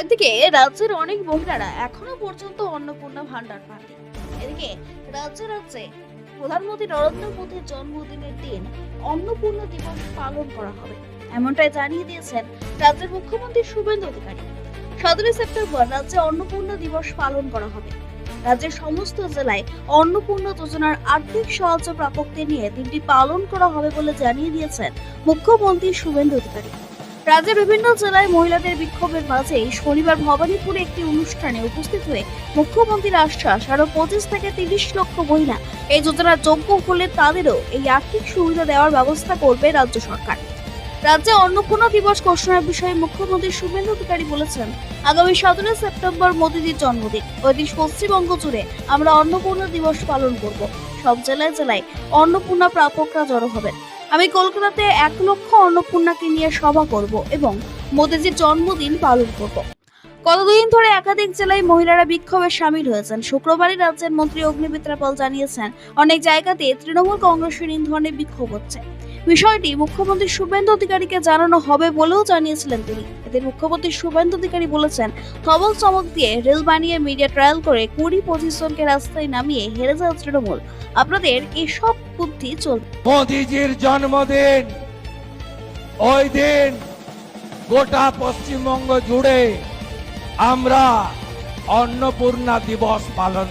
একদিকে রাজ্যের অনেক মহিলারা এখনো পর্যন্ত অন্নপূর্ণা ভান্ডার পাননি। এদিকে রাজ্যে রাজ্যে প্রধানমন্ত্রী নরেন্দ্র মোদীর জন্মদিনের দিন অন্নপূর্ণা দিবস পালন করা হবে, এমনটাই জানিয়ে দিয়েছেন রাজ্যের মুখ্যমন্ত্রী শুভেন্দু অধিকারী। 17 সেপ্টেম্বর রাজ্যে অন্নপূর্ণা দিবস পালন করা হবে। রাজ্যের সমস্ত জেলায় অন্নপূর্ণা যোজনার আর্থিক সাহায্য প্রাপকদের নিয়ে দিনটি পালন করা হবে বলে জানিয়ে দিয়েছেন মুখ্যমন্ত্রী শুভেন্দু অধিকারী। রাজ্যের বিভিন্ন জেলায় মহিলাদের বিক্ষোভের মাঝেই শনিবার ভবানীপুরে একটি অনুষ্ঠানে উপস্থিত হয়ে মুখ্যমন্ত্রীর আশ্বাস, আরো 25 থেকে 30 লক্ষ মহিলা এই যোজনার যোগ্য হলে তাদেরও এই আর্থিক সুবিধা দেওয়ার ব্যবস্থা করবে রাজ্য সরকার। রাজ্যে অন্নপূর্ণা দিবস ঘোষণার বিষয়ে মুখ্যমন্ত্রী শুভেন্দু অধিকারী বলেছেন, আগামী 17 সেপ্টেম্বর মোদীজির জন্মদিন। ওই দিন পশ্চিমবঙ্গ জুড়ে আমরা অন্নপূর্ণা দিবস পালন করব। সব জেলায় জেলায় অন্নপূর্ণা প্রাপকরা জড়ো হবেন। আমি কলকাতাতে 1 লক্ষ অন্নপূর্ণাকে নিয়ে সভা করব এবং মোদীজির জন্মদিন পালন করব। গত 2 দিন ধরে একাধিক জেলায় মহিলারা বিক্ষোভে সামিল হয়েছেন। শুক্রবারই রাজ্যের মন্ত্রী অগ্নিমিত্রা পাল জানিয়েছেন, অনেক জায়গাতে তৃণমূল কংগ্রেসের এই ধরনের বিক্ষোভ হচ্ছে। বিষয়টি মুখ্যমন্ত্রী শুভেন্দু অধিকারীকে জানানো হবে বলেও জানিয়েছিলেন তিনি। এতে মুখ্যমন্ত্রী শুভেন্দু অধিকারী বলেছেন, ধবল চমক দিয়ে রেল বানিয়ে মিডিয়া ট্রায়াল করে 20-25 জনকে রাস্তায় নামিয়ে হেরে যাওয়া তৃণমূল, আপনাদের এসব বুদ্ধি চলবে। মোদীজির জন্মদিন, ওই দিন গোটা পশ্চিমবঙ্গ জুড়ে আমরা অন্নপূর্ণা দিবস পালন